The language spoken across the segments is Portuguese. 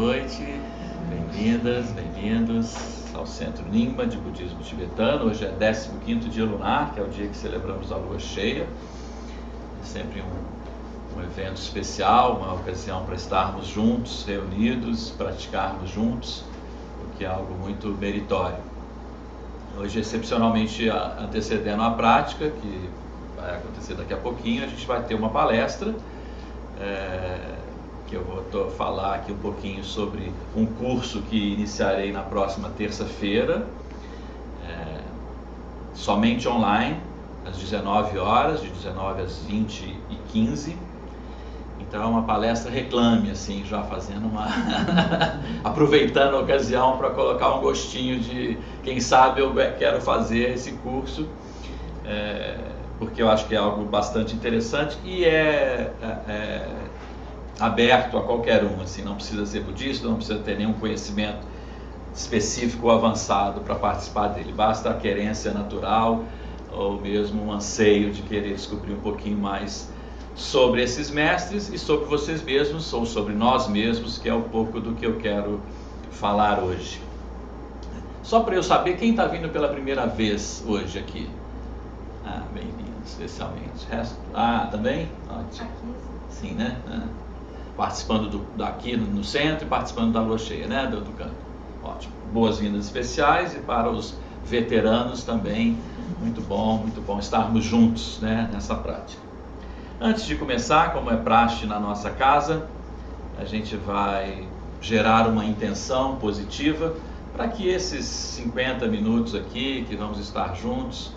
noite, bem-vindas, bem-vindos ao Centro Nyingma de Budismo Tibetano. Hoje é 15º dia lunar, que é o dia que celebramos a lua cheia. É sempre um evento especial, uma ocasião para estarmos juntos, reunidos, praticarmos juntos, o que é algo muito meritório. Hoje, excepcionalmente, antecedendo a prática, que vai acontecer daqui a pouquinho, a gente vai ter uma palestra, que eu vou falar aqui um pouquinho sobre um curso que iniciarei na próxima terça-feira, somente online, às 19 horas, de 19 às 20h15. Então é uma palestra reclame, assim, já fazendo aproveitando a ocasião para colocar um gostinho de, quem sabe eu quero fazer esse curso, porque eu acho que é algo bastante interessante e é aberto a qualquer um, assim, não precisa ser budista, não precisa ter nenhum conhecimento específico ou avançado para participar dele, basta a querência natural ou mesmo um anseio de querer descobrir um pouquinho mais sobre esses mestres e sobre vocês mesmos, ou sobre nós mesmos, que é um pouco do que eu quero falar hoje. Só para eu saber quem está vindo pela primeira vez hoje aqui. Bem-vindo, especialmente. Resto? Também? Ótimo. Sim, né? Participando daqui no centro e participando da lua cheia, né? Do canto. Ótimo. Boas-vindas especiais, e para os veteranos também, muito bom estarmos juntos, né, nessa prática. Antes de começar, como é praxe na nossa casa, a gente vai gerar uma intenção positiva para que esses 50 minutos aqui, que vamos estar juntos,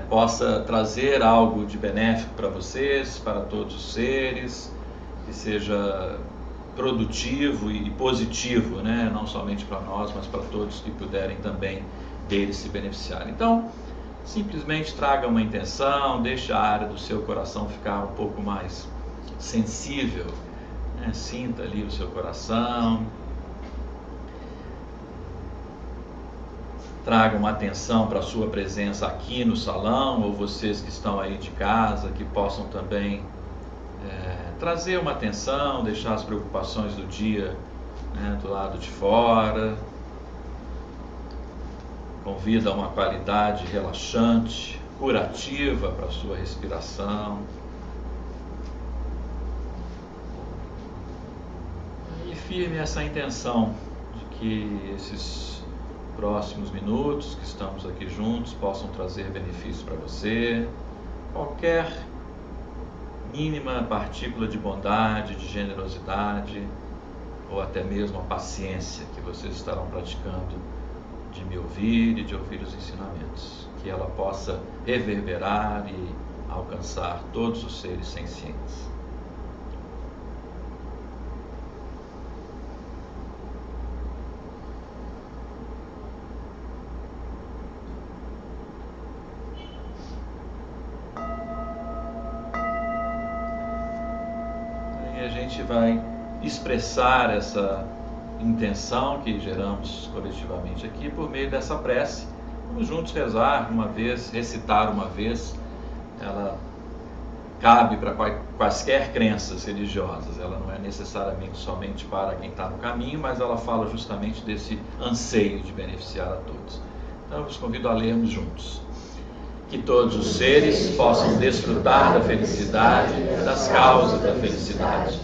possa trazer algo de benéfico para vocês, para todos os seres, que seja produtivo e positivo, né? Não somente para nós, mas para todos que puderem também deles se beneficiar. Então, simplesmente traga uma intenção, deixe a área do seu coração ficar um pouco mais sensível, né? Sinta ali o seu coração. Traga uma atenção para a sua presença aqui no salão, ou vocês que estão aí de casa, que possam também trazer uma atenção, deixar as preocupações do dia, né, do lado de fora. Convida a uma qualidade relaxante, curativa para a sua respiração. E firme essa intenção de que esses próximos minutos que estamos aqui juntos possam trazer benefício para você. Qualquer mínima partícula de bondade, de generosidade, ou até mesmo a paciência que vocês estarão praticando de me ouvir e de ouvir os ensinamentos, que ela possa reverberar e alcançar todos os seres sencientes. E a gente vai expressar essa intenção que geramos coletivamente aqui por meio dessa prece. Vamos juntos rezar uma vez, recitar uma vez. Ela cabe para quaisquer crenças religiosas, ela não é necessariamente somente para quem está no caminho, mas ela fala justamente desse anseio de beneficiar a todos. Então eu vos convido a lermos juntos. Que todos os seres possam desfrutar da felicidade e das causas da felicidade.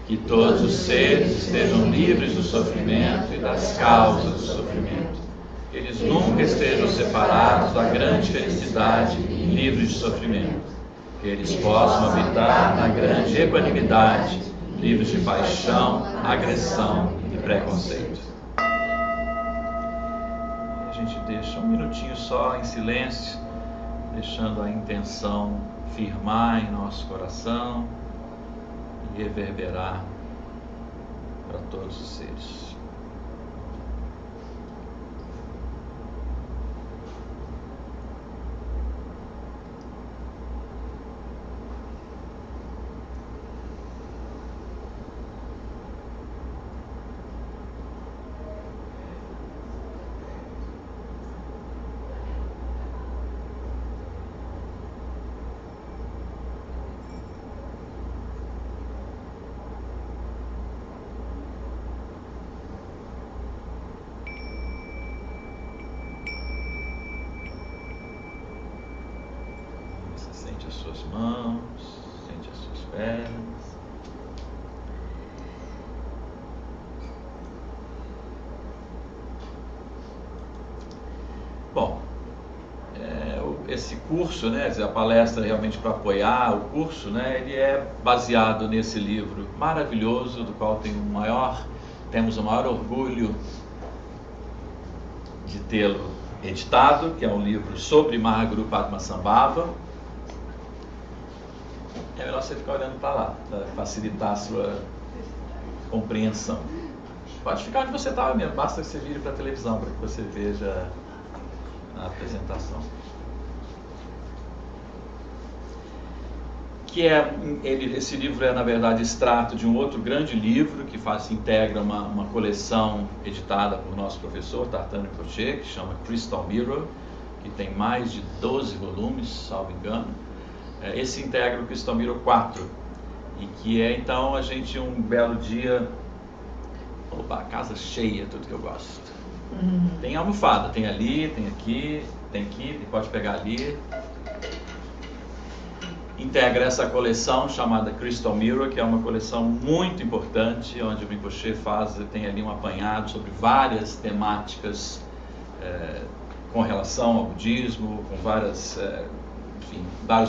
Que todos os seres estejam livres do sofrimento e das causas do sofrimento. Que eles nunca estejam separados da grande felicidade, livres de sofrimento. Que eles possam habitar na grande equanimidade, livres de paixão, agressão e preconceito. E a gente deixa um minutinho só em silêncio, deixando a intenção firmar em nosso coração e reverberar para todos os seres. suas mãos, sente as suas pernas. Bom, esse curso, né, a palestra realmente para apoiar o curso, né, ele é baseado nesse livro maravilhoso, do qual temos o maior orgulho de tê-lo editado, que é um livro sobre Mahaguru Padmasambhava. É melhor você ficar olhando para lá, para facilitar a sua compreensão. Pode ficar onde você estava mesmo, basta que você vire para a televisão para que você veja a apresentação. Esse livro é, na verdade, extrato de um outro grande livro que integra uma coleção editada por nosso professor Tartana Rinpoche, que chama Crystal Mirror, que tem mais de 12 volumes, salvo engano. Esse integra o Crystal Mirror 4, e que é, então, a gente um belo dia... Opa, casa cheia, tudo que eu gosto. Tem almofada, tem ali, tem aqui, pode pegar ali. Integra essa coleção chamada Crystal Mirror, que é uma coleção muito importante, onde o Rinpoche tem ali um apanhado sobre várias temáticas com relação ao budismo, com vários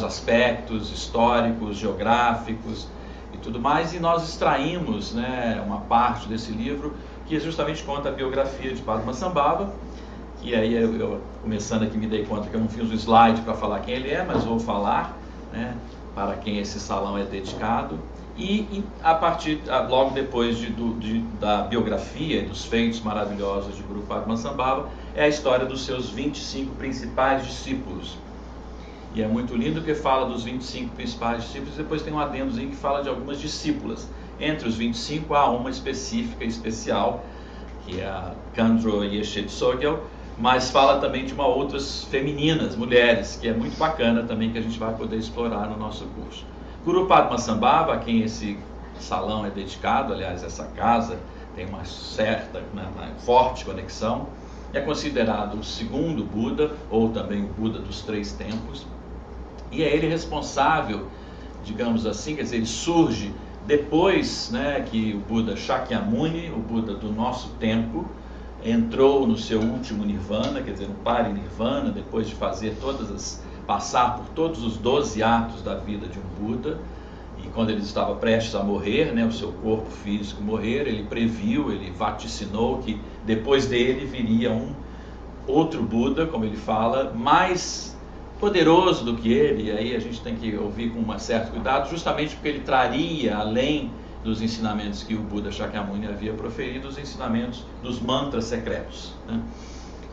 aspectos históricos, geográficos e tudo mais, e nós extraímos, né, uma parte desse livro que justamente conta a biografia de Padmasambhava, que aí eu começando aqui me dei conta que eu não fiz um slide para falar quem ele é, mas vou falar, né, para quem esse salão é dedicado, e logo depois da biografia, dos feitos maravilhosos de Guru Padmasambhava, é a história dos seus 25 principais discípulos. E é muito lindo que fala dos 25 principais discípulos, e depois tem um adendozinho que fala de algumas discípulas. Entre os 25 há uma específica e especial, que é a Khandro Yeshe Tsogyal, mas fala também de outras femininas, mulheres, que é muito bacana também, que a gente vai poder explorar no nosso curso. Guru Padmasambhava, a quem esse salão é dedicado, aliás, essa casa tem uma forte conexão, é considerado o segundo Buda, ou também o Buda dos Três Tempos, e é ele responsável, digamos assim, quer dizer, ele surge depois, né, que o Buda Shakyamuni, o Buda do nosso tempo, entrou no seu último nirvana, quer dizer, no parinirvana, depois de passar por todos os 12 atos da vida de um Buda, e quando ele estava prestes a morrer, né, o seu corpo físico morrer, ele previu, ele vaticinou que depois dele viria um outro Buda, como ele fala, mais poderoso do que ele, e aí a gente tem que ouvir com um certo cuidado, justamente porque ele traria, além dos ensinamentos que o Buda Shakyamuni havia proferido, os ensinamentos dos mantras secretos, né?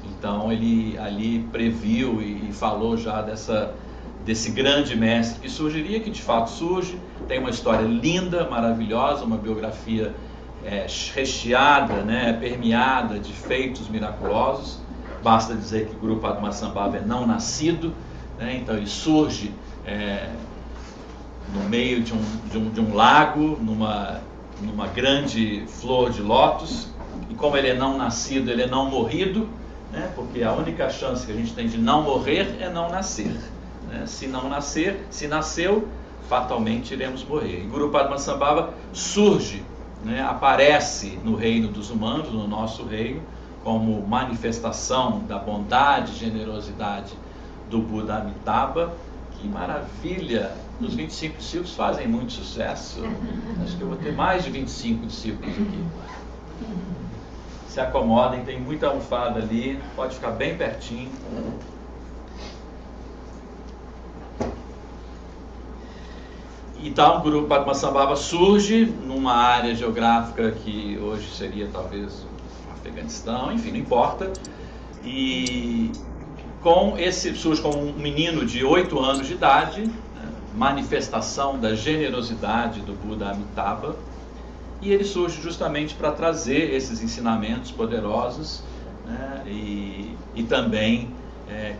Então ele ali previu e falou já desse grande mestre que surgiria, que de fato surge, tem uma história linda, maravilhosa, uma biografia recheada, né, permeada de feitos miraculosos. Basta dizer que o Guru Padmasambhava é não nascido, né, então ele surge no meio de um lago, numa grande flor de lótus, e como ele é não nascido, ele é não morrido, né, porque a única chance que a gente tem de não morrer é não nascer, né? Se não nascer, se nasceu, fatalmente iremos morrer. E Guru Padmasambhava surge, né, aparece no reino dos humanos, no nosso reino, como manifestação da bondade e generosidade do Buda Amitabha. Que maravilha! Os 25 discípulos fazem muito sucesso. Acho que eu vou ter mais de 25 discípulos aqui. Se acomodem, tem muita almofada ali, pode ficar bem pertinho. Então, o Guru Padmasambhava surge numa área geográfica que hoje seria talvez o Afeganistão, enfim, não importa. E surge como um menino de 8 anos de idade, né, manifestação da generosidade do Buda Amitabha, e ele surge justamente para trazer esses ensinamentos poderosos, né, e também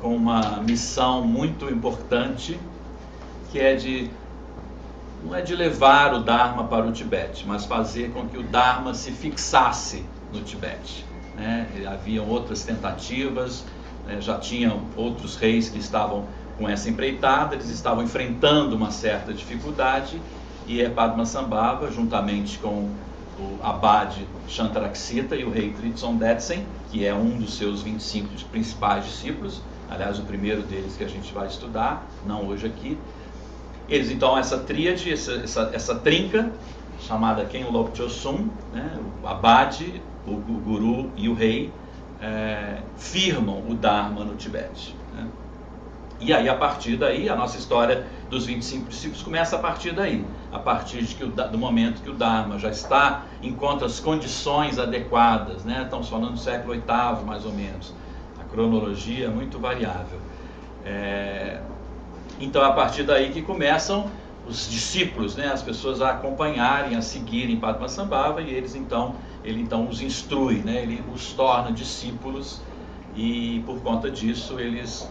com uma missão muito importante, que não é de levar o Dharma para o Tibete, mas fazer com que o Dharma se fixasse no Tibete, né? Haviam outras tentativas, já tinham outros reis que estavam com essa empreitada, eles estavam enfrentando uma certa dificuldade, e Padmasambhava, juntamente com o abade Shantaraksita e o rei Tritsondetsen, que é um dos seus 25 principais discípulos, aliás, o primeiro deles que a gente vai estudar, não hoje aqui. Eles, então, essa tríade, essa trinca, chamada Khenlop Chosun, né, o abade, o guru e o rei, firmam o Dharma no Tibete. Né? E aí, a partir daí, a nossa história dos 25 discípulos começa a partir daí, a partir do momento que o Dharma já encontra as condições adequadas, né? Estamos falando do século VIII, mais ou menos, a cronologia é muito variável. Então, a partir daí que começam os discípulos, né? As pessoas a acompanharem, a seguirem Padmasambhava, e ele então os instrui, né? Ele os torna discípulos, e por conta disso eles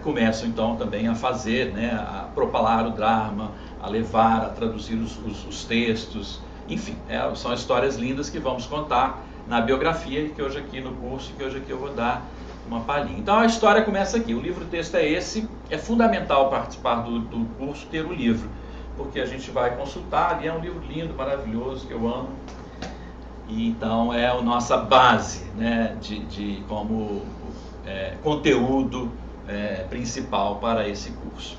começam então também a fazer, né, a propalar o Dharma, a levar, a traduzir os textos, enfim, são histórias lindas que vamos contar na biografia, que hoje aqui no curso, que hoje aqui eu vou dar uma palhinha. Então a história começa aqui, o livro-texto é esse, é fundamental participar do curso, ter o livro, porque a gente vai consultar, e é um livro lindo, maravilhoso, que eu amo, e então é a nossa base, né, como conteúdo principal para esse curso.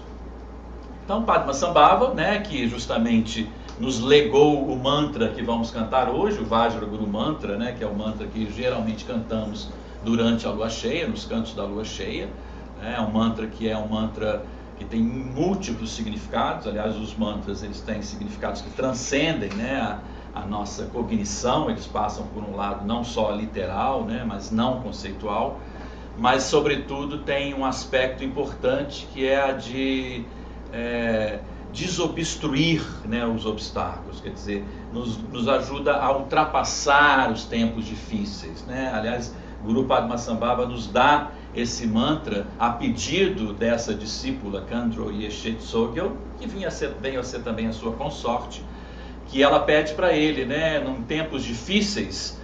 Então, Padmasambhava, né, que justamente nos legou o mantra que vamos cantar hoje, o Vajra Guru Mantra, né, que é o mantra que geralmente cantamos durante a lua cheia, nos cantos da lua cheia. É um mantra que tem múltiplos significados. Aliás, os mantras eles têm significados que transcendem, né, a nossa cognição. Eles passam por um lado não só literal, né, mas não conceitual, mas sobretudo tem um aspecto importante, que é a de desobstruir, né, os obstáculos, quer dizer, nos ajuda a ultrapassar os tempos difíceis, né? Aliás, Guru Padmasambhava nos dá esse mantra a pedido dessa discípula Khandro Yeshe Tsogyal, que veio a ser também a sua consorte, que ela pede para ele, né, em tempos difíceis,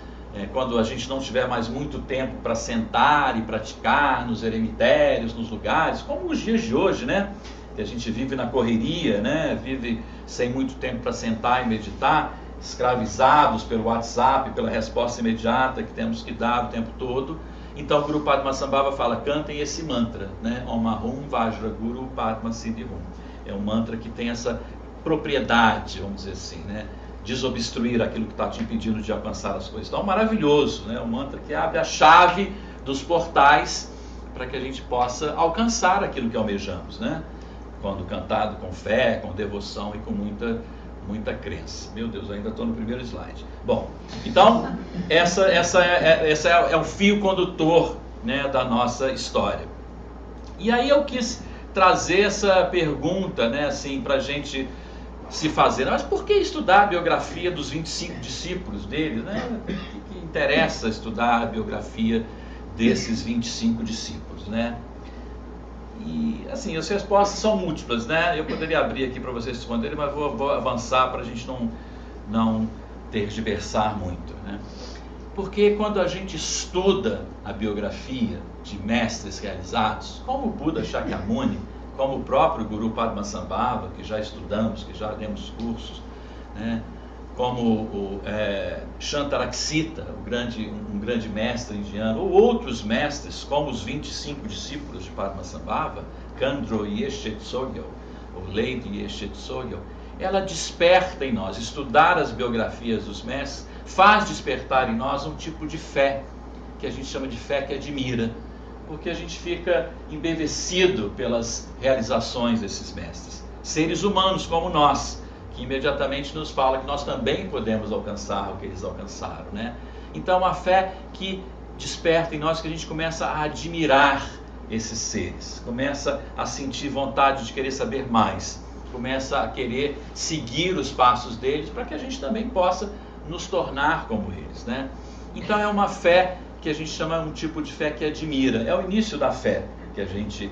quando a gente não tiver mais muito tempo para sentar e praticar nos eremitérios, nos lugares, como os dias de hoje, né? Que a gente vive na correria, né? Vive sem muito tempo para sentar e meditar, escravizados pelo WhatsApp, pela resposta imediata que temos que dar o tempo todo. Então o Guru Padmasambhava fala, cantem esse mantra, né? Om Ahum Vajra Guru Padma Siddhi Hum. É um mantra que tem essa propriedade, vamos dizer assim, né? Desobstruir aquilo que está te impedindo de alcançar as coisas. Então, maravilhoso, né? Um mantra que abre a chave dos portais para que a gente possa alcançar aquilo que almejamos, né? Quando cantado com fé, com devoção e com muita crença. Meu Deus, ainda estou no primeiro slide. Bom, então, essa é o fio condutor, né, da nossa história. E aí eu quis trazer essa pergunta, né, assim, para a gente se fazer. Mas por que estudar a biografia dos 25 discípulos dele, né? Que interessa estudar a biografia desses 25 discípulos, né? E, assim, as respostas são múltiplas, né? Eu poderia abrir aqui para vocês responderem, mas vou avançar para a gente não tergiversar muito, né? Porque quando a gente estuda a biografia de mestres realizados, como o Buda Shakyamuni, como o próprio Guru Padmasambhava, que já estudamos, que já demos cursos, né? Como o Shantaraksita, um grande mestre indiano, ou outros mestres, como os 25 discípulos de Padmasambhava, Khandro Yeshe Tsogyal, ou Lady Yeshe Tsogyal, ela desperta em nós, estudar as biografias dos mestres, faz despertar em nós um tipo de fé, que a gente chama de fé que admira, porque a gente fica embevecido pelas realizações desses mestres. Seres humanos como nós, que imediatamente nos fala que nós também podemos alcançar o que eles alcançaram, né? Então, uma fé que desperta em nós, que a gente começa a admirar esses seres, começa a sentir vontade de querer saber mais, começa a querer seguir os passos deles, para que a gente também possa nos tornar como eles, né? Então, é uma fé que a gente chama um tipo de fé que admira. É o início da fé que a gente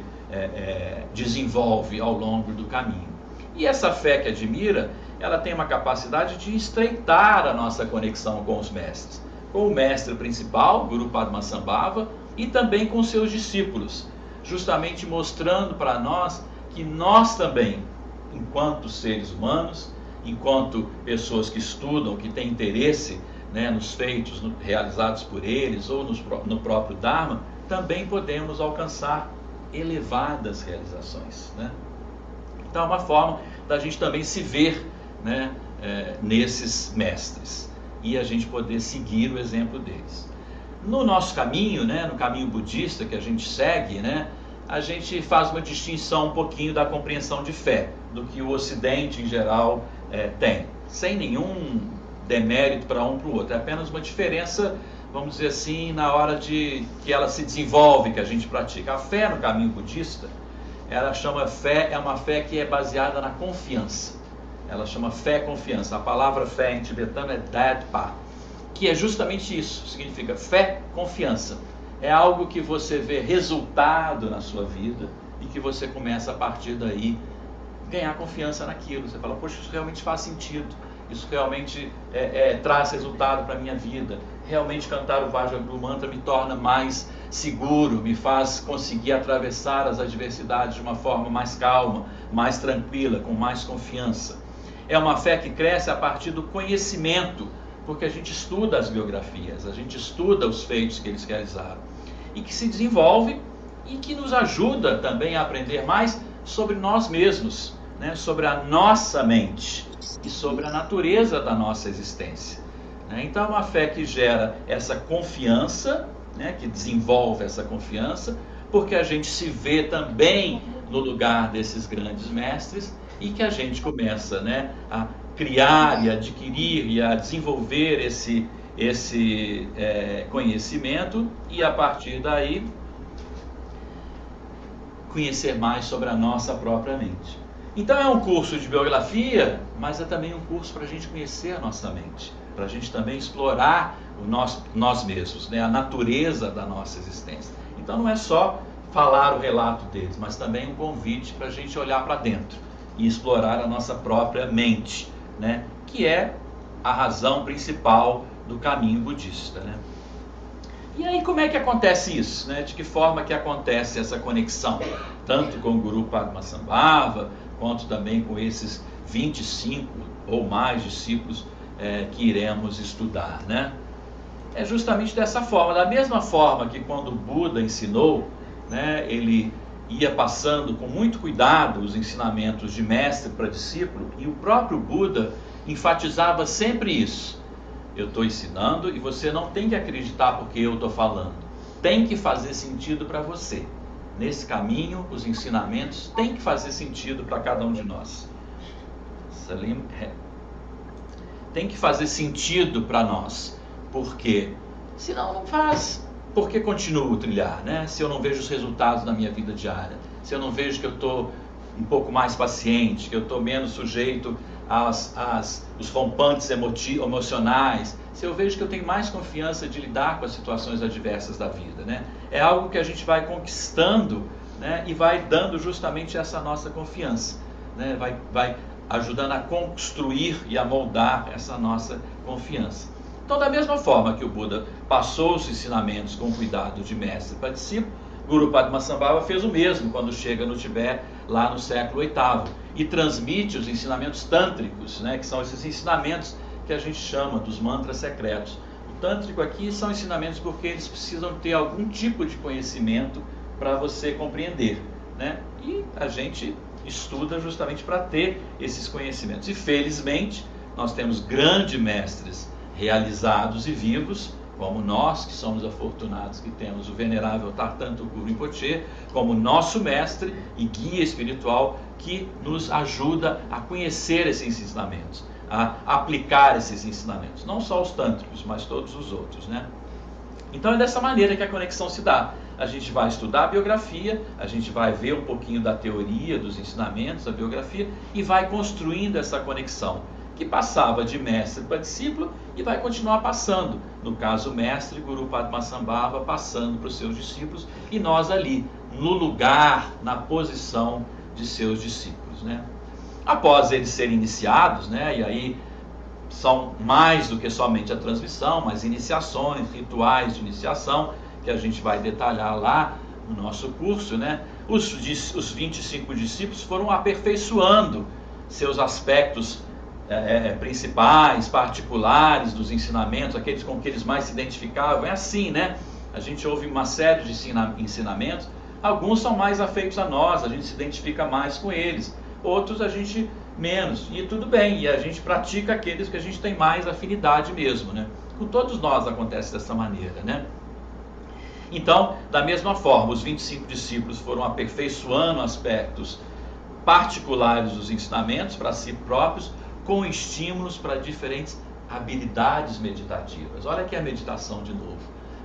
desenvolve ao longo do caminho. E essa fé que admira, ela tem uma capacidade de estreitar a nossa conexão com os mestres. Com o mestre principal, Guru Padmasambhava, e também com seus discípulos. justamente mostrando para nós que nós também, enquanto seres humanos, enquanto pessoas que estudam, que têm interesse, né, nos feitos realizados por eles ou no próprio Dharma, também podemos alcançar elevadas realizações, né? Então é uma forma da gente também se ver, né, nesses mestres e a gente poder seguir o exemplo deles. No nosso caminho, né, no caminho budista que a gente segue, né, a gente faz uma distinção um pouquinho da compreensão de fé, do que o Ocidente em geral tem, sem nenhum demérito para um para o outro, é apenas uma diferença, vamos dizer assim, na hora de que ela se desenvolve, que a gente pratica. A fé no caminho budista, ela chama fé, é uma fé que é baseada na confiança. Ela chama fé confiança. A palavra fé em tibetano é dadpa, que é justamente isso, significa fé confiança. É algo que você vê resultado na sua vida e que você começa a partir daí ganhar confiança naquilo. Você fala, poxa, isso realmente faz sentido, isso realmente traz resultado para a minha vida. Realmente cantar o Vajraguru Mantra me torna mais seguro, me faz conseguir atravessar as adversidades de uma forma mais calma, mais tranquila, com mais confiança. É uma fé que cresce a partir do conhecimento, porque a gente estuda as biografias, a gente estuda os feitos que eles realizaram, e que se desenvolve e que nos ajuda também a aprender mais sobre nós mesmos, né? Sobre a nossa mente e sobre a natureza da nossa existência. Então é uma fé que gera essa confiança, né? Que desenvolve essa confiança, porque a gente se vê também no lugar desses grandes mestres e que a gente começa, né, a criar e adquirir e a desenvolver esse conhecimento e a partir daí conhecer mais sobre a nossa própria mente. Então é um curso de biografia, mas é também um curso para a gente conhecer a nossa mente, para a gente também explorar nós mesmos, né, a natureza da nossa existência. Então não é só falar o relato deles, mas também um convite para a gente olhar para dentro e explorar a nossa própria mente, né, que é a razão principal do caminho budista, né? E aí como é que acontece isso, né? De que forma que acontece essa conexão, tanto com o Guru Padmasambhava, quanto também com esses 25 ou mais discípulos que iremos estudar, né? É justamente dessa forma, da mesma forma que quando o Buda ensinou, né, ele ia passando com muito cuidado os ensinamentos de mestre para discípulo, e o próprio Buda enfatizava sempre isso. Eu estou ensinando e você não tem que acreditar porque eu estou falando. Tem que fazer sentido para você. Nesse caminho, os ensinamentos têm que fazer sentido para cada um de nós. Salim, tem que fazer sentido para nós. Por quê? Senão não faz. Por que continuo a trilhar, né? Se eu não vejo os resultados na minha vida diária, se eu não vejo que eu estou um pouco mais paciente, que eu estou menos sujeito os rompantes emocionais, se eu vejo que eu tenho mais confiança de lidar com as situações adversas da vida, né? É algo que a gente vai conquistando, né? E vai dando justamente essa nossa confiança, né? Vai ajudando a construir e a moldar essa nossa confiança. Então, da mesma forma que o Buda passou os ensinamentos com cuidado de mestre para discípulo, Guru Padmasambhava fez o mesmo quando chega no Tibete, lá no século VIII, e transmite os ensinamentos tântricos, né, que são esses ensinamentos que a gente chama dos mantras secretos. O tântrico aqui são ensinamentos porque eles precisam ter algum tipo de conhecimento para você compreender, né? E a gente estuda justamente para ter esses conhecimentos. E felizmente nós temos grandes mestres realizados e vivos, como nós que somos afortunados que temos o venerável Tartanta Guru Rinpoche como nosso mestre e guia espiritual, que nos ajuda a conhecer esses ensinamentos, a aplicar esses ensinamentos, não só os tântricos, mas todos os outros, né? Então é dessa maneira que a conexão se dá. A gente vai estudar a biografia, a gente vai ver um pouquinho da teoria, dos ensinamentos, da biografia, e vai construindo essa conexão, que passava de mestre para discípulo e vai continuar passando. No caso, o mestre Guru Padmasambhava passando para os seus discípulos e nós ali, no lugar, na posição de seus discípulos, né? Após eles serem iniciados, né? E aí são mais do que somente a transmissão, mas iniciações, rituais de iniciação, que a gente vai detalhar lá no nosso curso, né, os 25 discípulos foram aperfeiçoando seus aspectos principais, particulares dos ensinamentos, aqueles com que eles mais se identificavam. É assim, né? A gente ouve uma série de ensinamentos, alguns são mais afeitos a nós, a gente se identifica mais com eles, outros a gente menos, e tudo bem, e a gente pratica aqueles que a gente tem mais afinidade mesmo, né? Com todos nós acontece dessa maneira, né? Então, da mesma forma, os 25 discípulos foram aperfeiçoando aspectos particulares dos ensinamentos para si próprios, com estímulos para diferentes habilidades meditativas. Olha aqui a meditação de novo.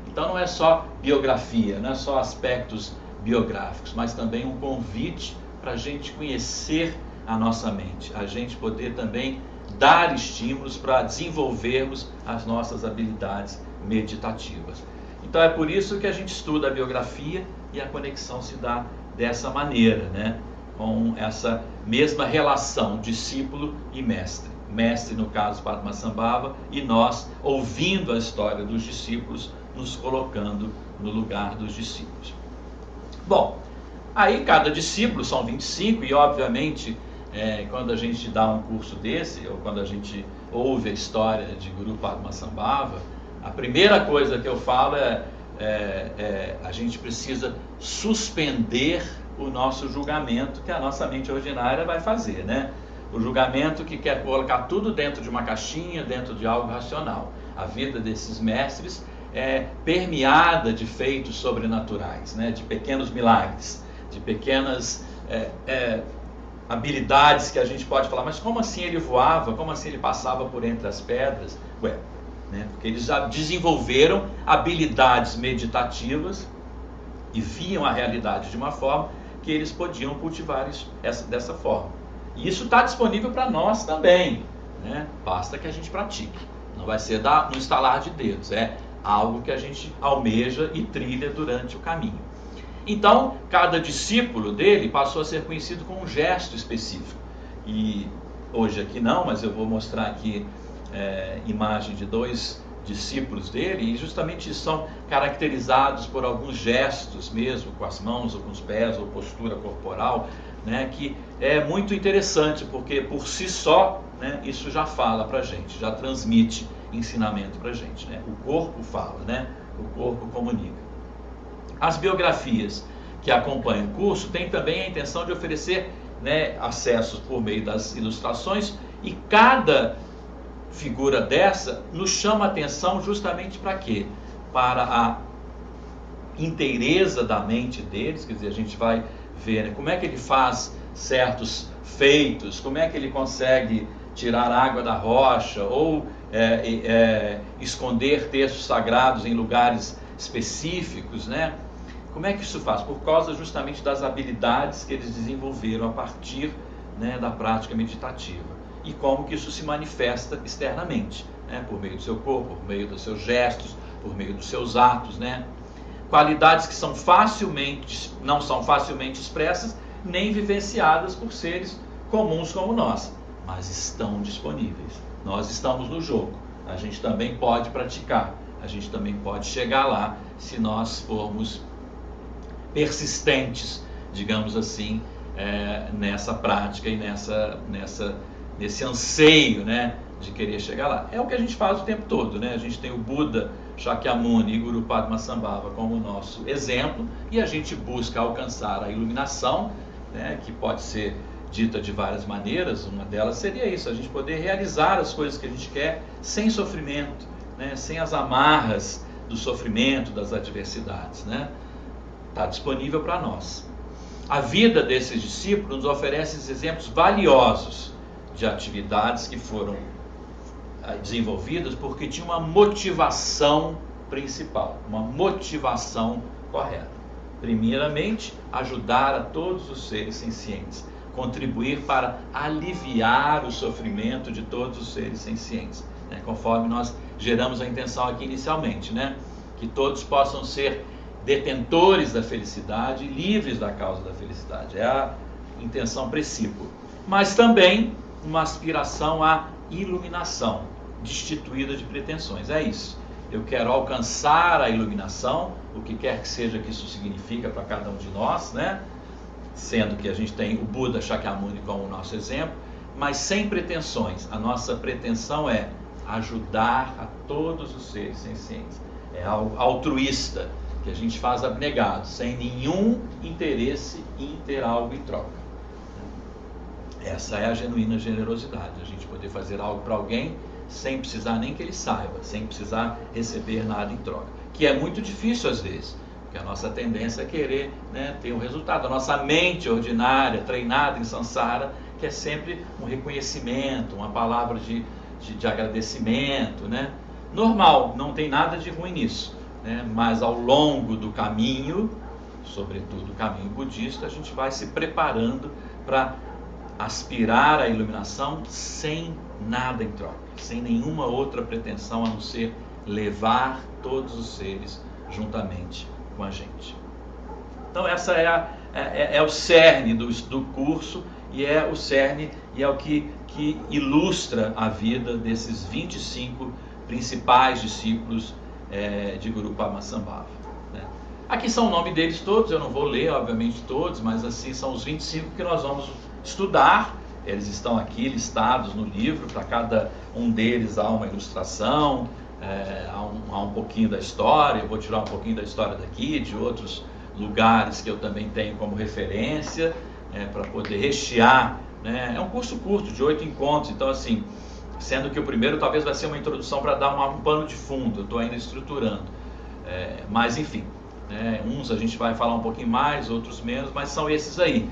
Então não é só biografia, não é só aspectos biográficos, mas também um convite para a gente conhecer a nossa mente, a gente poder também dar estímulos para desenvolvermos as nossas habilidades meditativas. Então é por isso que a gente estuda a biografia e a conexão se dá dessa maneira, né? Com essa mesma relação discípulo e mestre. Mestre, no caso, Padmasambhava, e nós, ouvindo a história dos discípulos, nos colocando no lugar dos discípulos. Bom, aí cada discípulo, são 25, e obviamente, quando a gente dá um curso desse, ou quando a gente ouve a história de Guru Padmasambhava, a primeira coisa que eu falo a gente precisa suspender o nosso julgamento que a nossa mente ordinária vai fazer, né? O julgamento que quer colocar tudo dentro de uma caixinha, dentro de algo racional. A vida desses mestres é permeada de feitos sobrenaturais, né? De pequenos milagres, de pequenas habilidades que a gente pode falar, mas como assim ele voava? Como assim ele passava por entre as pedras? Né? Porque eles já desenvolveram habilidades meditativas e viam a realidade de uma forma que eles podiam cultivar isso dessa forma. E isso está disponível para nós também, né? Basta que a gente pratique. Não vai ser no estalar de dedos, é algo que a gente almeja e trilha durante o caminho. Então, cada discípulo dele passou a ser conhecido com um gesto específico. E hoje aqui não, mas eu vou mostrar aqui imagem de 2 discípulos dele, e justamente são caracterizados por alguns gestos mesmo, com as mãos ou com os pés, ou postura corporal, né, que é muito interessante, porque por si só, né, isso já fala para a gente, já transmite ensinamento para a gente, né? O corpo fala, né? O corpo comunica. As biografias que acompanham o curso têm também a intenção de oferecer, né, acessos por meio das ilustrações, e cada figura dessa nos chama a atenção justamente para quê? Para a inteireza da mente deles, quer dizer, a gente vai ver, né, como é que ele faz certos feitos, como é que ele consegue tirar água da rocha, ou esconder textos sagrados em lugares específicos, né? Como é que isso faz? Por causa justamente das habilidades que eles desenvolveram a partir, né, da prática meditativa. E como que isso se manifesta externamente, né? Por meio do seu corpo, por meio dos seus gestos, por meio dos seus atos, né? Qualidades que não são facilmente expressas, nem vivenciadas por seres comuns como nós, mas estão disponíveis. Nós estamos no jogo, a gente também pode praticar, a gente também pode chegar lá, se nós formos persistentes, digamos assim, nessa prática e nesse anseio, né, de querer chegar lá. É o que a gente faz o tempo todo, né? A gente tem o Buda Shakyamuni e Guru Padmasambhava como nosso exemplo, e a gente busca alcançar a iluminação, né, que pode ser dita de várias maneiras. Uma delas seria isso, a gente poder realizar as coisas que a gente quer sem sofrimento, né, sem as amarras do sofrimento, das adversidades, né? Está disponível para nós. A vida desses discípulos nos oferece esses exemplos valiosos de atividades que foram desenvolvidas porque tinha uma motivação principal, uma motivação correta. Primeiramente, ajudar a todos os seres sencientes, contribuir para aliviar o sofrimento de todos os seres sencientes, né? Conforme nós geramos a intenção aqui inicialmente, né? Que todos possam ser detentores da felicidade e livres da causa da felicidade. É a intenção precípua. Mas também uma aspiração à iluminação, destituída de pretensões. É isso. eu quero alcançar a iluminação, o que quer que seja que isso significa para cada um de nós, né? Sendo que a gente tem o Buda Shakyamuni como nosso exemplo, mas sem pretensões. A nossa pretensão é ajudar a todos os seres sencientes. É algo altruísta, que a gente faz abnegado, sem nenhum interesse em ter algo em troca. Essa é a genuína generosidade, a gente poder fazer algo para alguém sem precisar nem que ele saiba, sem precisar receber nada em troca. Que é muito difícil às vezes, porque a nossa tendência é querer, né, ter um resultado. A nossa mente ordinária, treinada em samsara, que é sempre um reconhecimento, uma palavra de agradecimento, né? Normal, não tem nada de ruim nisso, né? Mas ao longo do caminho, sobretudo o caminho budista, a gente vai se preparando para aspirar à iluminação sem nada em troca, sem nenhuma outra pretensão a não ser levar todos os seres juntamente com a gente. Então essa é o cerne do curso, e é o cerne e é o que ilustra a vida desses 25 principais discípulos de Guru Padmasambhava, né? Aqui são o nome deles todos, eu não vou ler obviamente todos, mas assim são os 25 que nós vamos estudar. Eles estão aqui listados no livro, para cada um deles há uma ilustração, há um pouquinho da história. Eu vou tirar um pouquinho da história daqui, de outros lugares que eu também tenho como referência, para poder rechear, né? É um curso curto, de 8 encontros, então assim, sendo que o primeiro talvez vai ser uma introdução para dar um pano de fundo, eu estou ainda estruturando, mas enfim, uns a gente vai falar um pouquinho mais, outros menos, mas são esses aí.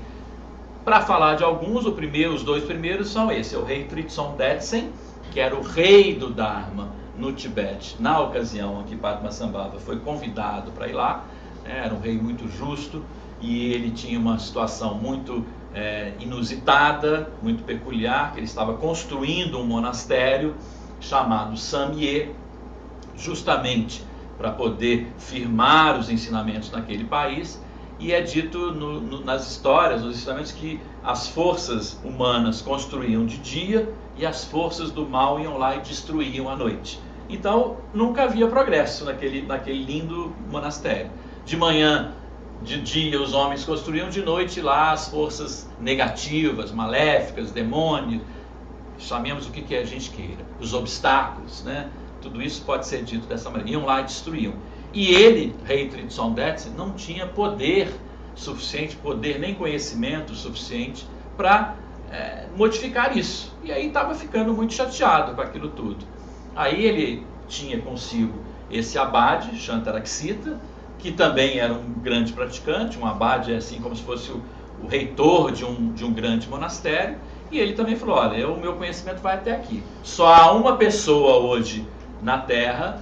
Para falar de alguns, os 2 primeiros são esse, é o rei Tritson Detsen, que era o rei do Dharma no Tibete, na ocasião em que Padmasambhava foi convidado para ir lá. Era um rei muito justo, e ele tinha uma situação muito inusitada, muito peculiar, que ele estava construindo um monastério chamado Samye, justamente para poder firmar os ensinamentos naquele país. E é dito nas histórias, nos ensinamentos, que as forças humanas construíam de dia e as forças do mal iam lá e destruíam à noite. Então nunca havia progresso naquele lindo monastério. De manhã, de dia os homens construíam, de noite lá as forças negativas, maléficas, demônios, chamemos o que a gente queira, os obstáculos, né? Tudo isso pode ser dito dessa maneira, iam lá e destruíam. E ele, rei Tritson Detsen, não tinha poder suficiente, nem conhecimento suficiente para modificar isso. E aí estava ficando muito chateado com aquilo tudo. Aí ele tinha consigo esse abade, Shantaraksita, que também era um grande praticante. Um abade é assim como se fosse o reitor de um grande monastério. E ele também falou: olha, o meu conhecimento vai até aqui. Só há uma pessoa hoje na Terra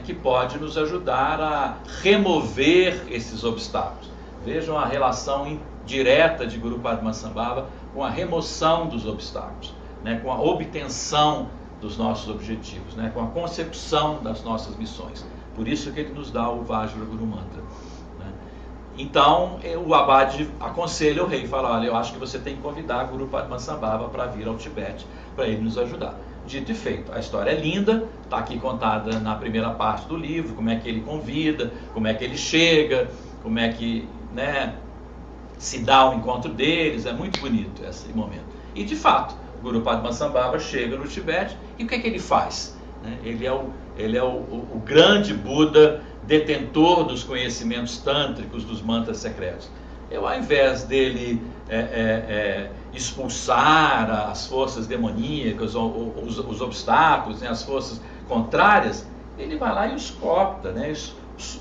que pode nos ajudar a remover esses obstáculos. Vejam a relação direta de Guru Padmasambhava com a remoção dos obstáculos, né, com a obtenção dos nossos objetivos, né, com a concepção das nossas missões. Por isso que ele nos dá o Vajra Guru Mantra, né? Então o abade aconselha o rei, fala: olha, eu acho que você tem que convidar Guru Padmasambhava para vir ao Tibete, para ele nos ajudar. Dito e feito. A história é linda, está aqui contada na primeira parte do livro, como é que ele convida, como é que ele chega, como é que, né, se dá o encontro deles. É muito bonito esse momento. E de fato, Guru Padmasambhava chega no Tibete, e o que é que ele faz? Ele é o grande Buda, detentor dos conhecimentos tântricos, dos mantras secretos. Ao invés dele expulsar as forças demoníacas, os obstáculos, né, as forças contrárias, ele vai lá e os copta, né,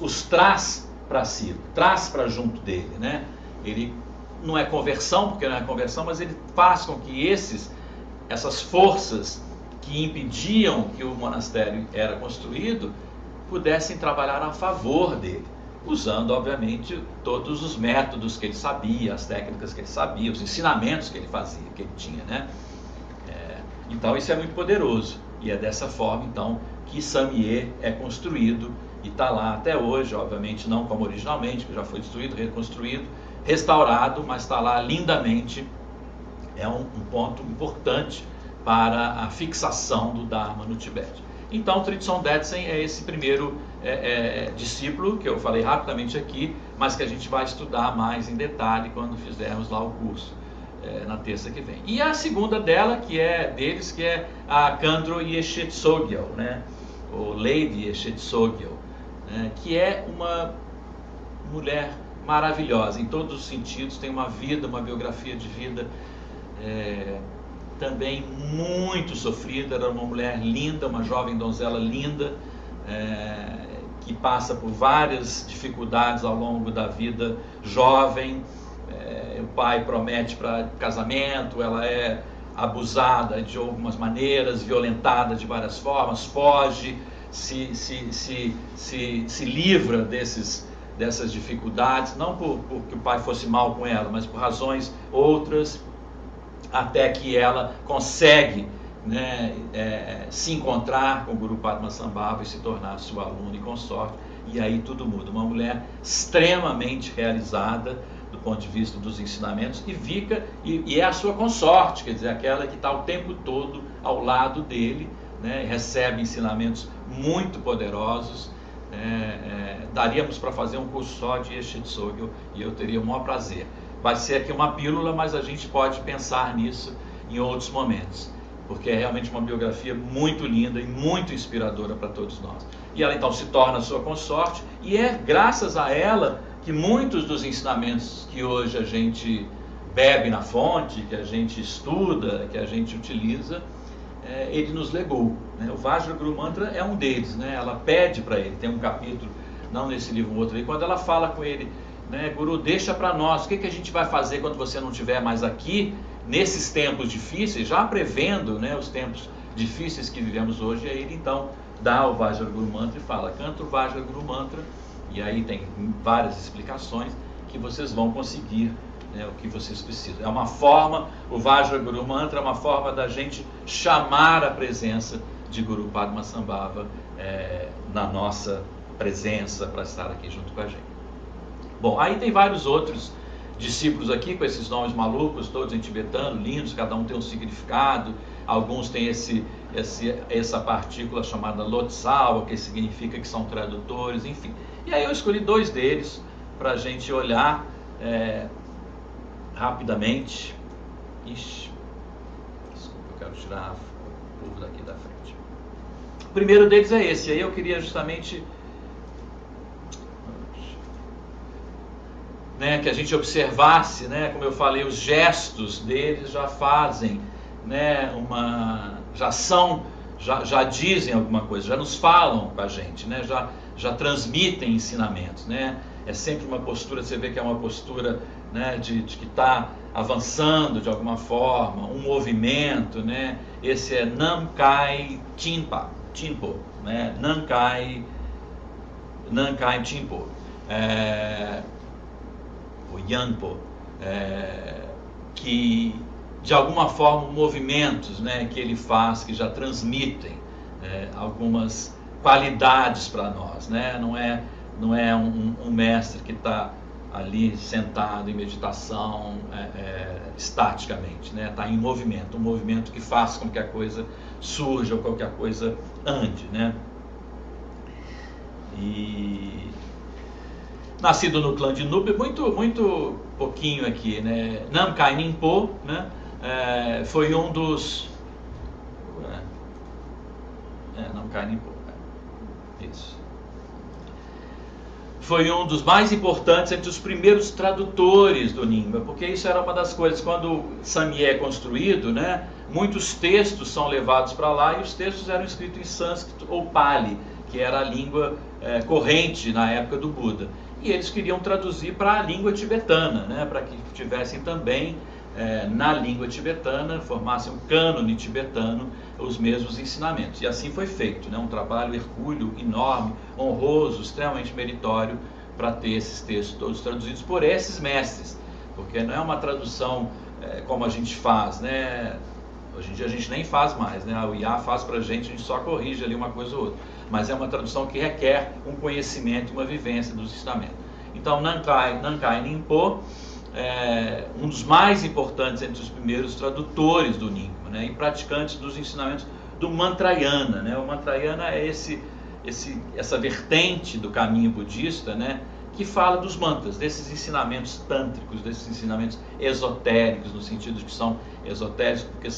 os traz para si, traz para junto dele, né? Ele não é conversão, porque não é conversão, mas ele faz com que essas forças que impediam que o monastério era construído pudessem trabalhar a favor dele, usando, obviamente, todos os métodos que ele sabia, as técnicas que ele sabia, os ensinamentos que ele fazia, que ele tinha, né? Então isso é muito poderoso, e é dessa forma, então, que Samye é construído e está lá até hoje, obviamente não como originalmente, que já foi destruído, reconstruído, restaurado, mas está lá lindamente. É um ponto importante para a fixação do Dharma no Tibete. Então, Tritson Detsen é esse primeiro discípulo, que eu falei rapidamente aqui, mas que a gente vai estudar mais em detalhe quando fizermos lá o curso, na terça que vem. E a segunda dela, que é a Khandro Yeshe Tsogyal, né? Ou Lady Yeshe Tsogyal, né? Que é uma mulher maravilhosa, em todos os sentidos, tem uma vida, uma biografia de vida também muito sofrida. Era uma mulher linda, uma jovem donzela linda, que passa por várias dificuldades ao longo da vida jovem. O pai promete para casamento, ela é abusada de algumas maneiras, violentada de várias formas, foge, se livra dessas dificuldades, não porque o pai fosse mal com ela, mas por razões outras, até que ela consegue, né, se encontrar com o Guru Padmasambhava e se tornar sua aluna e consorte, e aí tudo muda. Uma mulher extremamente realizada do ponto de vista dos ensinamentos, e é a sua consorte, quer dizer, aquela que está o tempo todo ao lado dele, né, recebe ensinamentos muito poderosos. Daríamos para fazer um curso só de Yeshe Tsogyal e eu teria o maior prazer. Vai ser aqui uma pílula, mas a gente pode pensar nisso em outros momentos, porque é realmente uma biografia muito linda e muito inspiradora para todos nós. E ela então se torna sua consorte, e é graças a ela que muitos dos ensinamentos que hoje a gente bebe na fonte, que a gente estuda, que a gente utiliza, ele nos legou, né? O Vajra Guru Mantra é um deles, né? Ela pede para ele, tem um capítulo, não nesse livro, um outro aí, quando ela fala com ele, né, Guru, deixa para nós, o que a gente vai fazer quando você não estiver mais aqui, nesses tempos difíceis, já prevendo, né, os tempos difíceis que vivemos hoje. E aí ele então dá o Vajra Guru Mantra e fala, canta o Vajra Guru Mantra, e aí tem várias explicações que vocês vão conseguir, né, o que vocês precisam. É uma forma, o Vajra Guru Mantra é uma forma da gente chamar a presença de Guru Padmasambhava na nossa presença, para estar aqui junto com a gente. Bom, aí tem vários outros discípulos aqui com esses nomes malucos, todos em tibetano, lindos, cada um tem um significado. Alguns têm essa partícula chamada Lotsawa, que significa que são tradutores, enfim. E aí eu escolhi 2 deles para a gente olhar rapidamente. Ixi, desculpa, eu quero tirar o povo daqui da frente. O primeiro deles é esse, aí eu queria justamente... que a gente observasse, né, como eu falei, os gestos deles já fazem, né, já dizem alguma coisa, já nos falam com a gente, né, já transmitem ensinamentos, né. É sempre uma postura, você vê que é uma postura, né, de que está avançando de alguma forma, um movimento, né. Esse é Namkai Chinpo, né, Namkai Chinpo. O Yanpo, que de alguma forma movimentos, né, que ele faz, que já transmitem algumas qualidades para nós, né? Não é um mestre que está ali sentado em meditação estaticamente, né? Está em movimento, um movimento que faz com que a coisa surja ou com que a coisa ande, né? E nascido no clã de Nupe, muito pouquinho aqui, né? Namkai Nimpo, né? Foi um dos... Namkai Nimpo, isso. Foi um dos mais importantes entre os primeiros tradutores do Nyingma, porque isso era uma das coisas, quando Samye é construído, né? Muitos textos são levados para lá, e os textos eram escritos em sânscrito ou Pali, que era a língua corrente na época do Buda. E eles queriam traduzir para a língua tibetana, né, para que tivessem também, na língua tibetana, formassem um cânone tibetano, os mesmos ensinamentos. E assim foi feito, né, um trabalho hercúleo, enorme, honroso, extremamente meritório, para ter esses textos todos traduzidos por esses mestres, porque não é uma tradução como a gente faz, né? Hoje em dia a gente nem faz mais, né? O IA faz para a gente só corrige ali uma coisa ou outra. Mas é uma tradução que requer um conhecimento e uma vivência dos ensinamentos. Então, Namkai Nimpo é um dos mais importantes entre os primeiros tradutores do Nyingma, né? E praticantes dos ensinamentos do Mantrayana, né? O Mantrayana é essa vertente do caminho budista, né, que fala dos mantras, desses ensinamentos tântricos, desses ensinamentos esotéricos, no sentido de que são esotéricos porque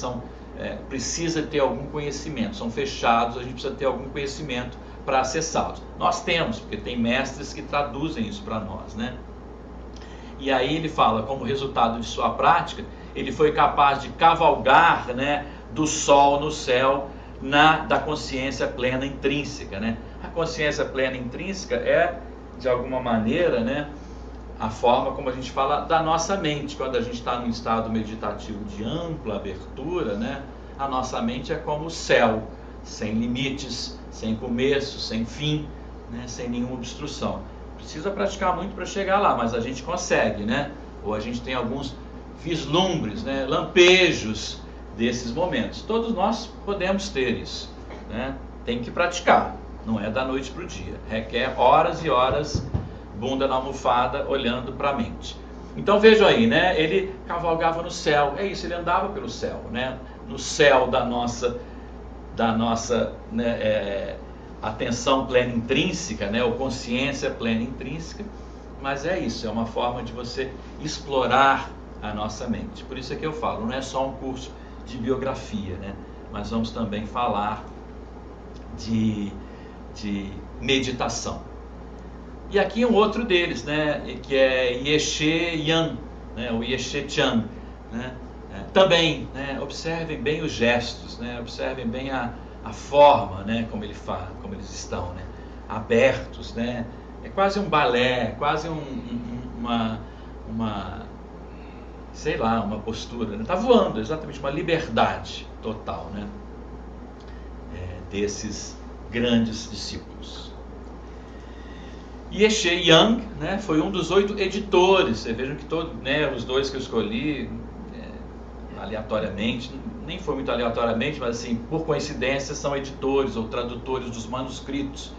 precisa ter algum conhecimento, são fechados, a gente precisa ter algum conhecimento para acessá-los. Nós temos, porque tem mestres que traduzem isso para nós, né? E aí ele fala, como resultado de sua prática, ele foi capaz de cavalgar, né, do sol no céu, da consciência plena intrínseca, né? A consciência plena intrínseca é, de alguma maneira, né, a forma como a gente fala da nossa mente. Quando a gente está num estado meditativo de ampla abertura, né, a nossa mente é como o céu, sem limites, sem começo, sem fim, né, sem nenhuma obstrução. Precisa praticar muito para chegar lá, mas a gente consegue, né? Ou a gente tem alguns vislumbres, né, lampejos desses momentos. Todos nós podemos ter isso, né? Tem que praticar, não é da noite para o dia. Requer horas e horas, bunda na almofada, olhando para a mente. Então vejam aí, né? Ele cavalgava no céu, é isso, ele andava pelo céu, né? No céu da nossa né, atenção plena intrínseca, né? Ou consciência plena intrínseca. Mas é isso, é uma forma de você explorar a nossa mente. Por isso é que eu falo, não é só um curso de biografia, né? Mas vamos também falar de meditação. E aqui um outro deles, né, que é Yeshe Yang, né, o Yeshe Chang, né? Também, né, observem bem os gestos, né, observem bem a forma, né, como ele fala, como eles estão, né, abertos, né? É quase um balé, quase uma sei lá, uma postura, né? Tá voando, exatamente, uma liberdade total, né? Desses grandes discípulos. Yeshe Yang, né, foi um dos 8 editores. Vocês vejam que né, os 2 que eu escolhi aleatoriamente, nem foi muito aleatoriamente, mas assim, por coincidência, são editores ou tradutores dos manuscritos,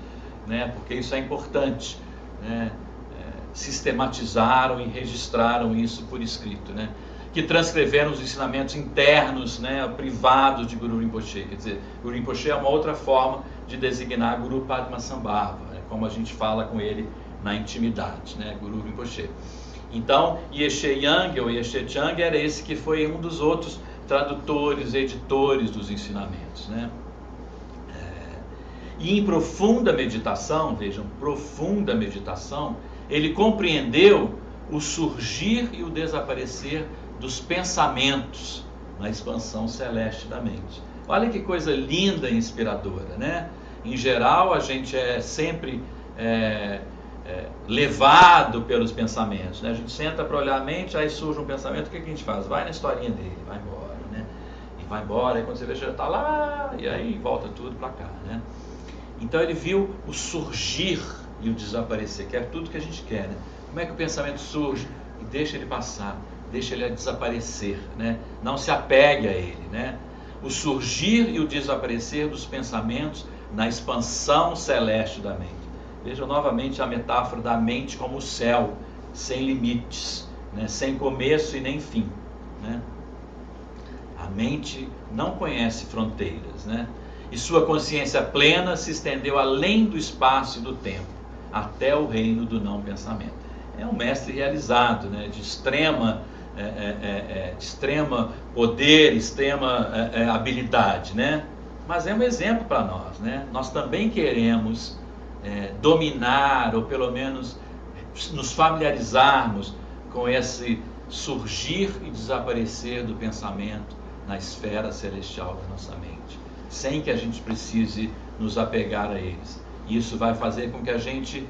né, porque isso é importante, né? Sistematizaram e registraram isso por escrito, né? Que transcreveram os ensinamentos internos, né, privados de Guru Rinpoche. Quer dizer, Guru Rinpoche é uma outra forma de designar Guru Padmasambhava, né, como a gente fala com ele na intimidade, né, Guru Rinpoche. Então, Yeshe Yang ou Yeshe Chang era esse que foi um dos outros tradutores, editores dos ensinamentos, né? E em profunda meditação, vejam, profunda meditação, ele compreendeu o surgir e o desaparecer dos pensamentos na expansão celeste da mente. Olha que coisa linda e inspiradora, né? Em geral, a gente é sempre levado pelos pensamentos, né? A gente senta para olhar a mente, aí surge um pensamento, o que a gente faz? Vai na historinha dele, vai embora, né? E vai embora, aí quando você vê, já está lá, e aí volta tudo para cá, né? Então ele viu o surgir e o desaparecer, que é tudo que a gente quer, né? Como é que o pensamento surge? E deixa ele passar, deixa ele desaparecer, né? Não se apegue a ele, né? O surgir e o desaparecer dos pensamentos na expansão celeste da mente. Vejam novamente a metáfora da mente como o céu, sem limites, né? Sem começo e nem fim, né? A mente não conhece fronteiras, né? E sua consciência plena se estendeu além do espaço e do tempo, até o reino do não pensamento. É um mestre realizado, né, de extrema poder, extrema habilidade, né? Mas é um exemplo para nós, né? Nós também queremos dominar, ou pelo menos nos familiarizarmos com esse surgir e desaparecer do pensamento na esfera celestial da nossa mente, sem que a gente precise nos apegar a eles. Isso vai fazer com que a gente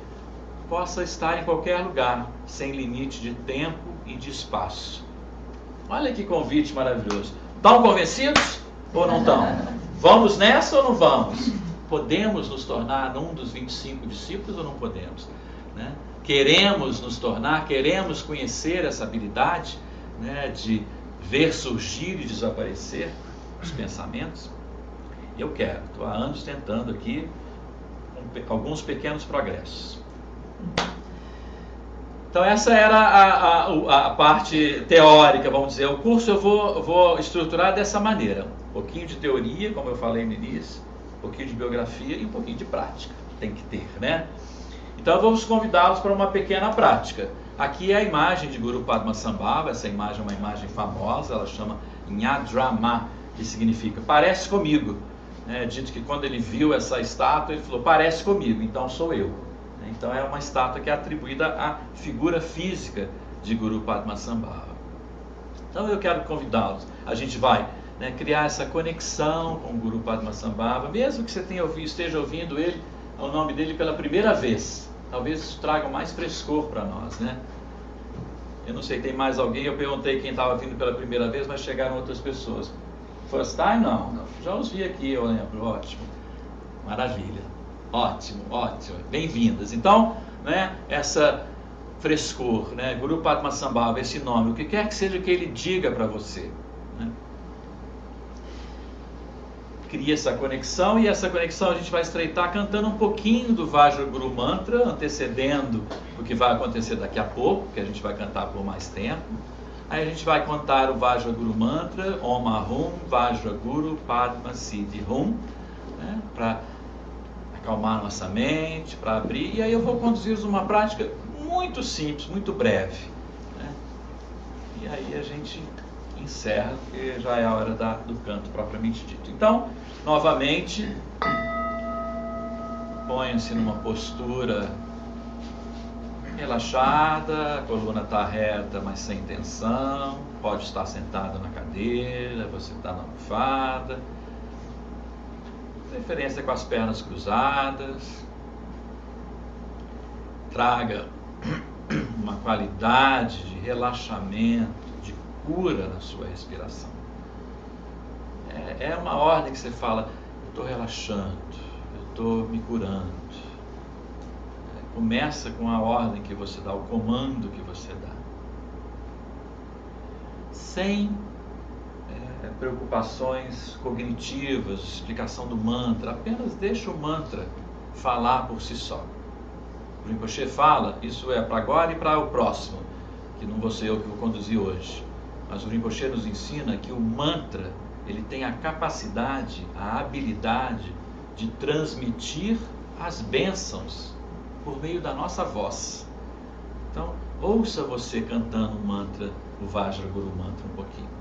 possa estar em qualquer lugar, sem limite de tempo e de espaço. Olha que convite maravilhoso. Estão convencidos ou não estão? Vamos nessa ou não vamos? Podemos nos tornar um dos 25 discípulos ou não podemos, né? Queremos nos tornar, queremos conhecer essa habilidade, né, de ver surgir e desaparecer os pensamentos? Eu quero, estou há anos tentando aqui alguns pequenos progressos. Então essa era a parte teórica, vamos dizer. O curso eu vou estruturar dessa maneira. Um pouquinho de teoria, como eu falei no início, um pouquinho de biografia e um pouquinho de prática. Tem que ter, né? Então vamos convidá-los para uma pequena prática. Aqui é a imagem de Guru Padmasambhava. Essa imagem é uma imagem famosa, ela chama Nyadrama, que significa parece comigo. É dito que quando ele viu essa estátua, ele falou, parece comigo, então sou eu. Então é uma estátua que é atribuída à figura física de Guru Padmasambhava. Então eu quero convidá-los. A gente vai, né, criar essa conexão com o Guru Padmasambhava, mesmo que você esteja ouvindo ele, o nome dele pela primeira vez. Talvez isso traga mais frescor para nós, né? Eu não sei, tem mais alguém? Eu perguntei quem estava vindo pela primeira vez, mas chegaram outras pessoas. First time? Não. Já os vi aqui, eu lembro. Ótimo. Maravilha. Ótimo, ótimo. Bem-vindas. Então, né, essa frescor, né, Guru Padmasambhava, esse nome, o que quer que seja que ele diga para você, né? Cria essa conexão, e essa conexão a gente vai estreitar cantando um pouquinho do Vajra Guru Mantra, antecedendo o que vai acontecer daqui a pouco, que a gente vai cantar por mais tempo. Aí a gente vai cantar o Vajra Guru Mantra, Om Ahum Vajra Guru Padma Siddhi Hum, né, para acalmar nossa mente, para abrir, e aí eu vou conduzir-os uma prática muito simples, muito breve, né? E aí a gente encerra, porque já é a hora do canto propriamente dito. Então, novamente, ponha-se numa postura relaxada, a coluna está reta, mas sem tensão, pode estar sentado na cadeira, você está na almofada, preferência com as pernas cruzadas. Traga uma qualidade de relaxamento, de cura na sua respiração. É uma ordem que você fala, eu estou relaxando, eu estou me curando. Começa com a ordem que você dá, o comando que você dá. Sem preocupações cognitivas, explicação do mantra, apenas deixa o mantra falar por si só. O Rinpoche fala, isso é para agora e para o próximo, que não vou ser eu que vou conduzir hoje. Mas o Rinpoche nos ensina que o mantra, ele tem a capacidade, a habilidade de transmitir as bênçãos por meio da nossa voz. Então, ouça você cantando o mantra, o Vajra Guru Mantra um pouquinho.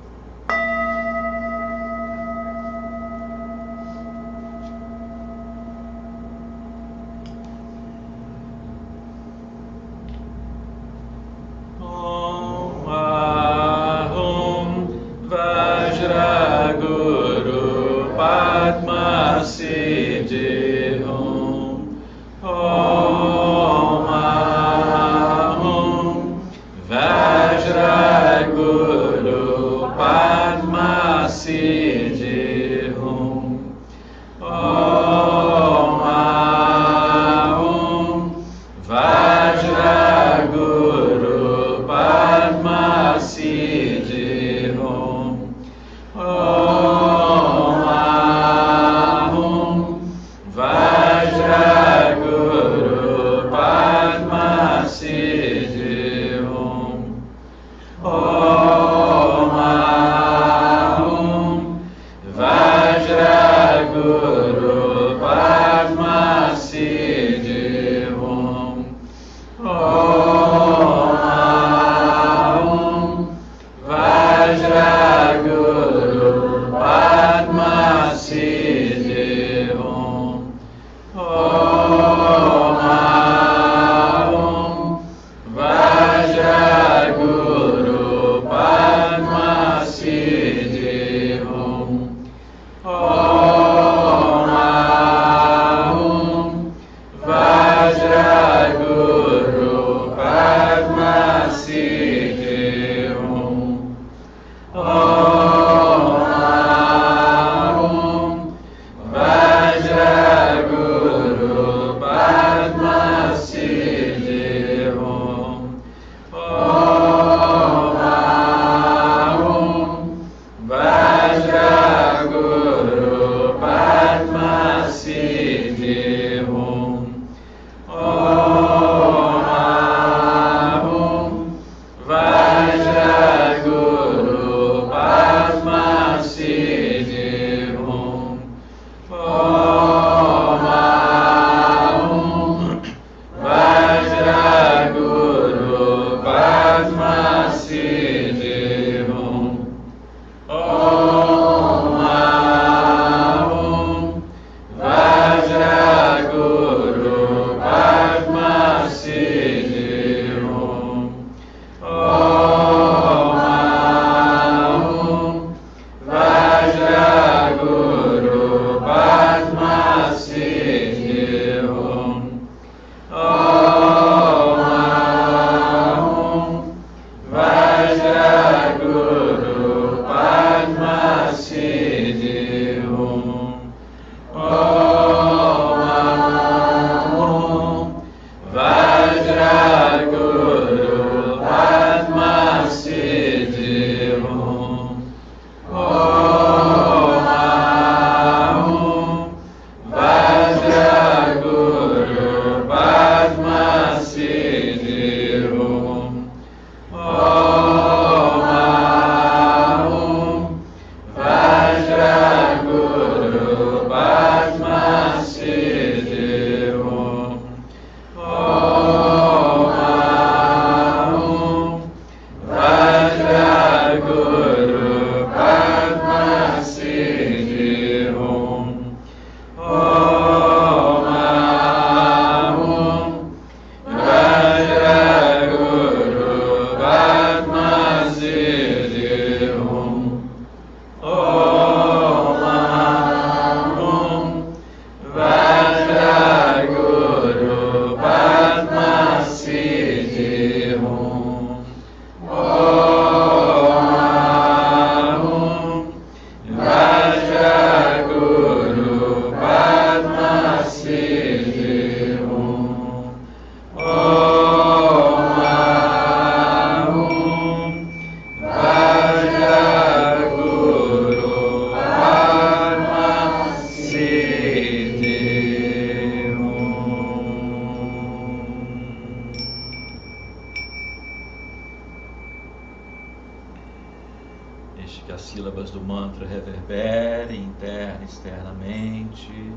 Deixe que as sílabas do mantra reverberem interna e externamente.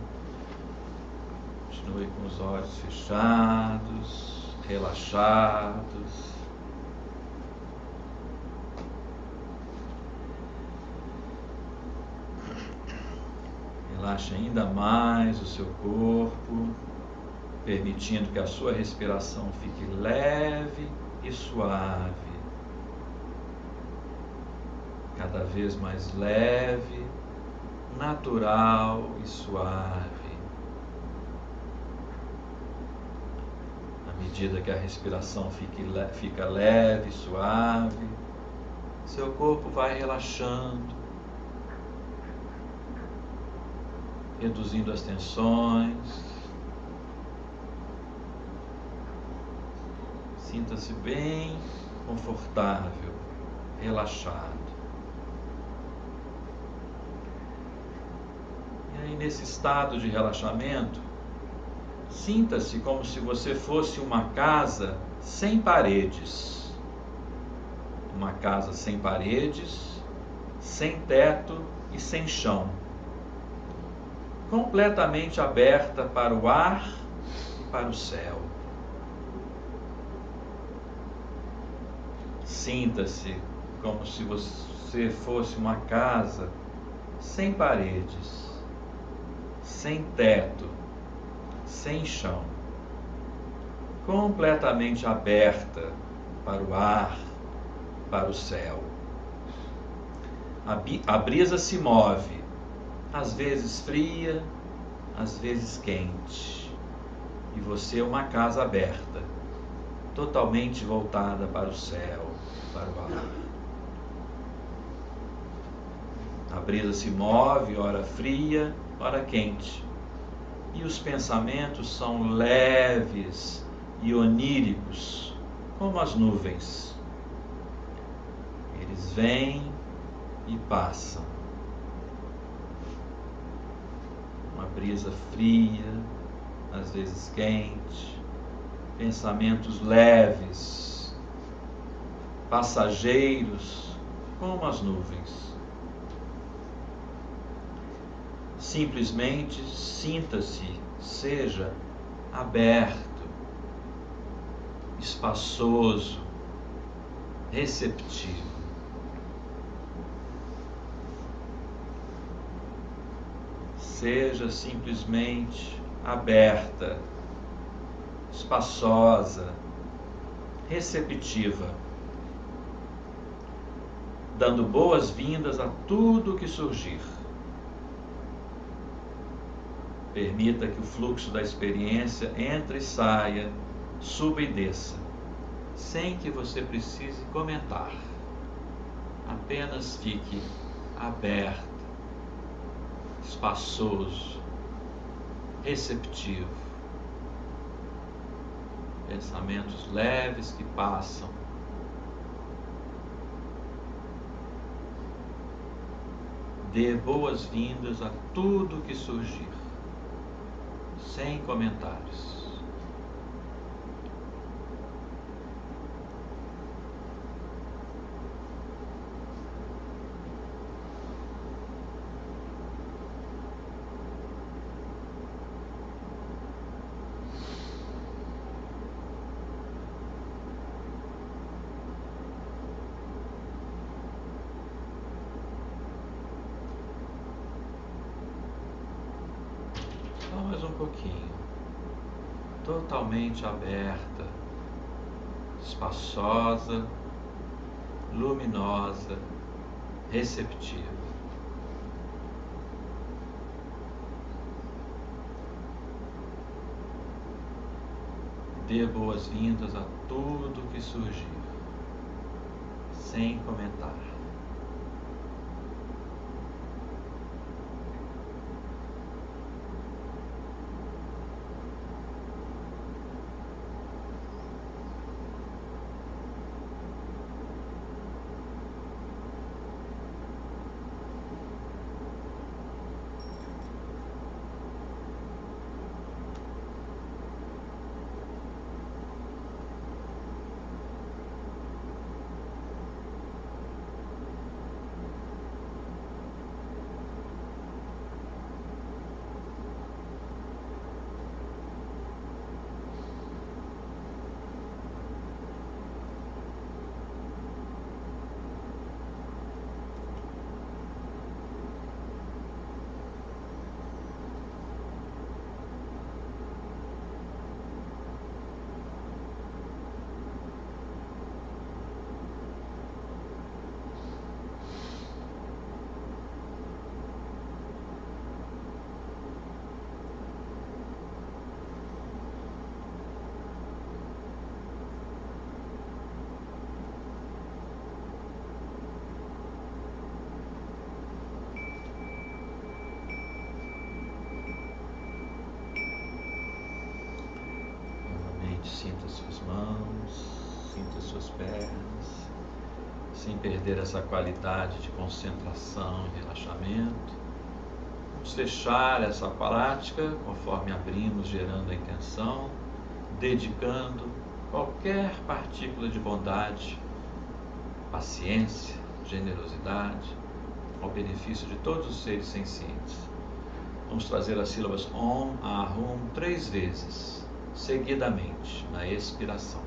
Continue com os olhos fechados, relaxados. Relaxe ainda mais o seu corpo, permitindo que a sua respiração fique leve e suave. Cada vez mais leve, natural e suave. À medida que a respiração fica leve e suave, seu corpo vai relaxando, reduzindo as tensões. Sinta-se bem confortável, relaxado. E aí, nesse estado de relaxamento, sinta-se como se você fosse uma casa sem paredes. Uma casa sem paredes, sem teto e sem chão. Completamente aberta para o ar e para o céu. Sinta-se como se você fosse uma casa sem paredes, sem teto, sem chão, completamente aberta para o ar, para o céu. A brisa se move, às vezes fria, às vezes quente, e você é uma casa aberta, totalmente voltada para o céu, para o ar. A brisa se move, ora fria, ora quente, e os pensamentos são leves e oníricos, como as nuvens. Eles vêm e passam. Uma brisa fria, às vezes quente, pensamentos leves, passageiros, como as nuvens. Simplesmente sinta-se, seja aberto, espaçoso, receptivo. Seja simplesmente aberta, espaçosa, receptiva, dando boas-vindas a tudo o que surgir. Permita que o fluxo da experiência entre e saia, suba e desça, sem que você precise comentar. Apenas fique aberto, espaçoso, receptivo. Pensamentos leves que passam. Dê boas-vindas a tudo que surgir, sem comentários. Só mais um pouquinho. Totalmente aberta, espaçosa, luminosa, receptiva. Dê boas-vindas a tudo que surgir, sem comentar. Sinta suas mãos, sinta suas pernas, sem perder essa qualidade de concentração e relaxamento. Vamos fechar essa prática conforme abrimos, gerando a intenção, dedicando qualquer partícula de bondade, paciência, generosidade, ao benefício de todos os seres sencientes. Vamos trazer as sílabas Om, Ahum 3 vezes, seguidamente, na expiração.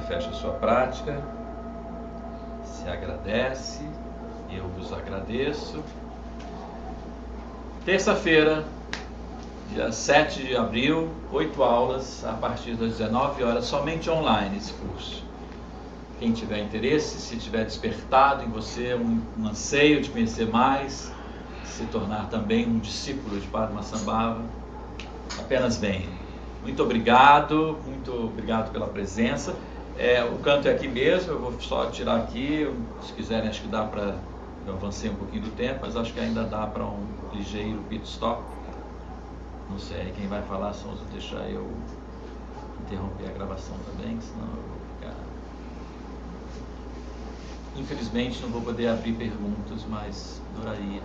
Fecha a sua prática, se agradece, eu vos agradeço. Terça-feira, dia 7 de abril, 8 aulas, a partir das 19 horas, somente online esse curso. Quem tiver interesse, se tiver despertado em você um anseio de conhecer mais, se tornar também um discípulo de Padmasambhava, apenas venha. Muito obrigado pela presença. O canto é aqui mesmo, eu vou só tirar aqui, se quiserem, acho que dá para, eu avancei um pouquinho do tempo, mas acho que ainda dá para um ligeiro pit stop. Não sei, quem vai falar, só deixar eu interromper a gravação também, senão eu vou ficar... Infelizmente não vou poder abrir perguntas, mas adoraria.